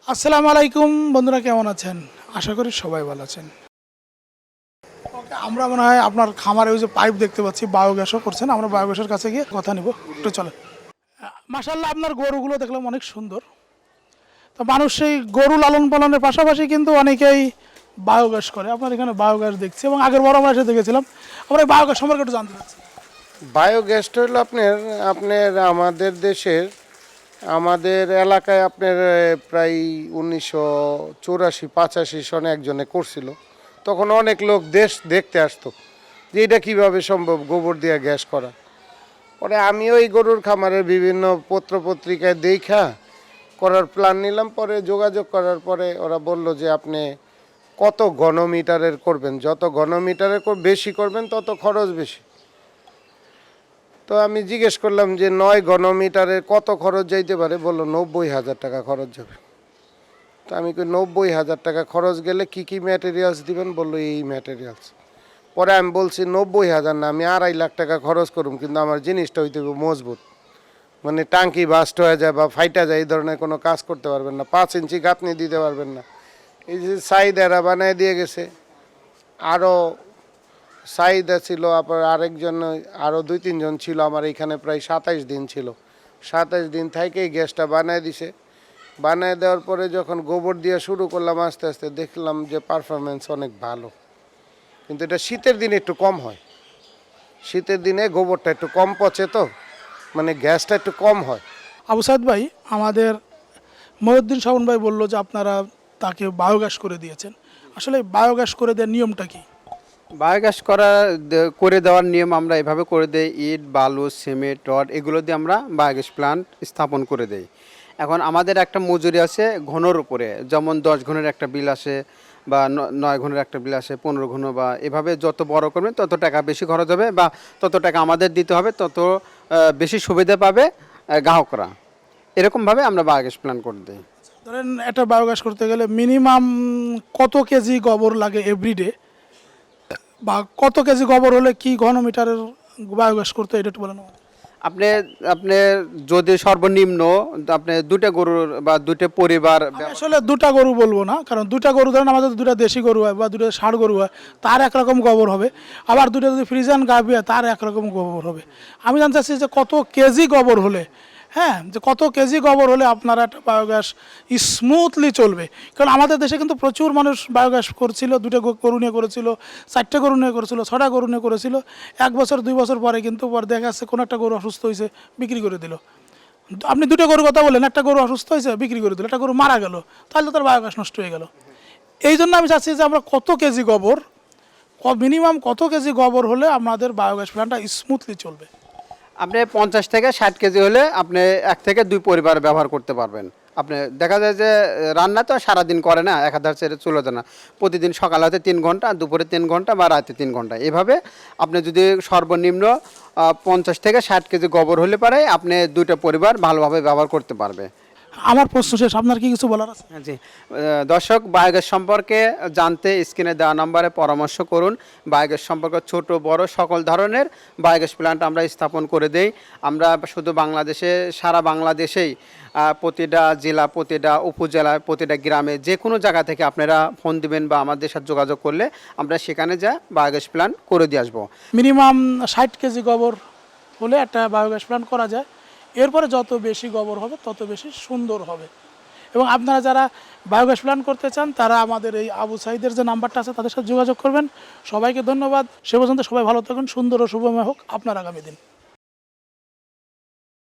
আসসালামু আলাইকুম বন্ধুরা, কেমন আছেন? আশা করি সবাই ভালো আছেন। ওকে, আমরা মনে হয় আপনার খামারে ওই যে পাইপ দেখতে পাচ্ছি, বায়োগ্যাসও করছেন। আমরা বায়োগ্যাসের কাছে গিয়ে কথা নিব, একটু চলেন। মাশাআল্লাহ, আপনার গরুগুলো দেখলাম অনেক সুন্দর। তো মানুষ সেই গরু লালন পালনের পাশাপাশি কিন্তু অনেকেই বায়োগ্যাস করে। আপনার এখানে বায়োগ্যাস দেখছি এবং আগের বড় আমরা এসে দেখেছিলাম। আমরা এই বায়োগ্যাস সম্পর্কে একটু জানতে চাচ্ছি। বায়োগ্যাসটা হলো আপনার আপনার আমাদের দেশের আমাদের এলাকায় আপনার প্রায় 1984-85 সনে একজনে করছিল। তখন অনেক লোক দেশ দেখতে আসতো যে এটা কীভাবে সম্ভব গোবর দিয়ে গ্যাস করা। পরে আমিও এই গরুর খামারের বিভিন্ন পত্রপত্রিকায় দেখা করার প্ল্যান নিলাম। পরে যোগাযোগ করার পরে ওরা বলল যে আপনি কত ঘনমিটারের করবেন, যত ঘনমিটারের বেশি করবেন তত খরচ বেশি। তো আমি জিজ্ঞেস করলাম যে 9 ঘনমিটারে কত খরচ যাইতে পারে। বললো 90,000 টাকা খরচ যাবে। তো আমি কই 90,000 টাকা খরচ গেলে কি কি ম্যাটেরিয়ালস দিবেন? বললো এই ম্যাটেরিয়ালস। পরে আমি বলছি 90,000 না, আমি 2.5 লাখ টাকা খরচ করুম, কিন্তু আমার জিনিসটা হইতে হবে মজবুত, মানে টাঙ্কি বাস্ট হয়ে যায় বা ফাইটা যায় এই ধরনের কোনো কাজ করতে পারবেন না, 5 ইঞ্চি গাঁথনি দিতে পারবেন না। এই যে সাইডেরা বানায় দিয়ে গেছে, আরও সাইদা ছিল, আবার আরেকজন আরও 2-3 জন ছিল আমার এইখানে, প্রায় 27 দিন ছিল। 27 দিন থেকেই গ্যাসটা বানায় দিছে। বানায় দেওয়ার পরে যখন গোবর দিয়ে শুরু করলাম আস্তে আস্তে দেখলাম যে পারফরমেন্স অনেক ভালো। কিন্তু এটা শীতের দিনে একটু কম হয়, শীতের দিনে গোবরটা একটু কম পচে, তো মানে গ্যাসটা একটু কম হয়। আবু সাইদ ভাই, আমাদের মহিউদ্দিন শাওন ভাই বললো যে আপনারা তাকে বায়োগ্যাস করে দিয়েছেন। আসলে বায়োগ্যাস করে দেওয়ার নিয়মটা কি? বায়োগ্যাস করে দেওয়ার নিয়ম আমরা এভাবে করে দেই, ইট, বালু, সিমেন্ট, রড এগুলো দিয়ে আমরা বায়োগ্যাস প্ল্যান্ট স্থাপন করে দেই। এখন আমাদের একটা মজুরি আছে ঘনর উপরে, যেমন 10 ঘনের একটা বিল আসে বা 9 ঘনের একটা বিল আসে, 15 ঘন, বা এভাবে যত বড় করবেন তত টাকা বেশি খরচ হবে বা তত টাকা আমাদের দিতে হবে, তত বেশি সুবিধা পাবে গ্রাহকরা। এরকমভাবে আমরা বায়োগ্যাস প্ল্যান্ট করে দিই। ধরেন একটা বায়োগ্যাস করতে গেলে মিনিমাম কত কেজি গোবর লাগে এভরিডে, বা কত কেজি গোবর হলে কি ঘনমিটারের বায়োগ্যাস করতে, এটা একটু বলেন। আপনি আপনি যদি সর্বনিম্ন আপনি 2টা গরুর বা 2টা পরিবার আসলে দুটা গরু বলবো না, কারণ দুটা গরু ধরেন আমাদের দুটা দেশি গরু হয় বা দুটা ষাঁড় গরু হয়, তার একরকম গোবর হবে। আবার দুটা যদি ফ্রিজান গাভী হয় তার একরকম গোবর হবে। আমি জানতে চাচ্ছি যে কত কেজি গোবর হলে, হ্যাঁ, যে কত কেজি গোবর হলে আপনারা একটা বায়োগ্যাস স্মুথলি চলবে। কারণ আমাদের দেশে কিন্তু প্রচুর মানুষ বায়োগ্যাস করছিল, দুটো গরু নিয়ে করেছিল, 4টে গরু নিয়ে করেছিল, 6টা গরু নিয়ে করেছিল। 1 বছর 2 বছর পরে কিন্তু পরে দেখা যাচ্ছে কোনো একটা গরু অসুস্থ হয়েছে, বিক্রি করে দিল। আপনি দুটো গরুর কথা বলেন, একটা গরু অসুস্থ হয়েছে বিক্রি করে দিল, একটা গরু মারা গেল, তাহলে তার বায়োগ্যাস নষ্ট হয়ে গেল। এই জন্য আমি চাচ্ছি যে আমরা কত কেজি গোবর, মিনিমাম কত কেজি গোবর হলে আমাদের বায়োগ্যাস প্ল্যান্টটা স্মুথলি চলবে। আপনি 50 থেকে 60 কেজি হলে আপনি 1 থেকে 2 পরিবার ব্যবহার করতে পারবেন। আপনি দেখা যায় যে রান্না তো সারাদিন করে না, একাধার ছেড়ে চলে যায় না, প্রতিদিন সকালে হতে 3 ঘন্টা, দুপুরে 3 ঘন্টা বা রাতে 3 ঘন্টা, এভাবে আপনি যদি সর্বনিম্ন 50 থেকে 60 কেজি গোবর হলে পারে আপনি 2টা পরিবার ভালোভাবে ব্যবহার করতে পারবে। আমার প্রশ্ন শেষ, আপনার কি কিছু বলার আছে? জি, দর্শক, বায়োগ্যাস সম্পর্কে জানতে স্ক্রিনে দেওয়া নম্বরে পরামর্শ করুন। বায়োগ্যাস সম্পর্কে ছোট বড় সকল ধরনের বায়োগ্যাস প্ল্যান্ট আমরা স্থাপন করে দেই। আমরা শুধু বাংলাদেশে, সারা বাংলাদেশেই প্রতিটা জেলা, প্রতিটা উপজেলা, প্রতিটা গ্রামে যে কোনো জায়গা থেকে আপনারা ফোন দিবেন বা আমাদের সাথে যোগাযোগ করলে আমরা সেখানে যা বায়োগ্যাস প্ল্যান্ট করে দিয়ে আসবো। মিনিমাম 60 কেজি গোবর হলে একটা বায়োগ্যাস প্ল্যান্ট করা যায়। এরপরে যত বেশি গোবর হবে তত বেশি সুন্দর হবে। এবং আপনারা যারা বায়োগ্যাস প্ল্যান্ট করতে চান তারা আমাদের এই আবু সাইদের যে নাম্বারটা আছে তাদের সাথে যোগাযোগ করবেন। সবাইকে ধন্যবাদ। সে পর্যন্ত সবাই ভালো থাকুন, সুন্দর ও শুভময় হোক আপনার আগামী দিন।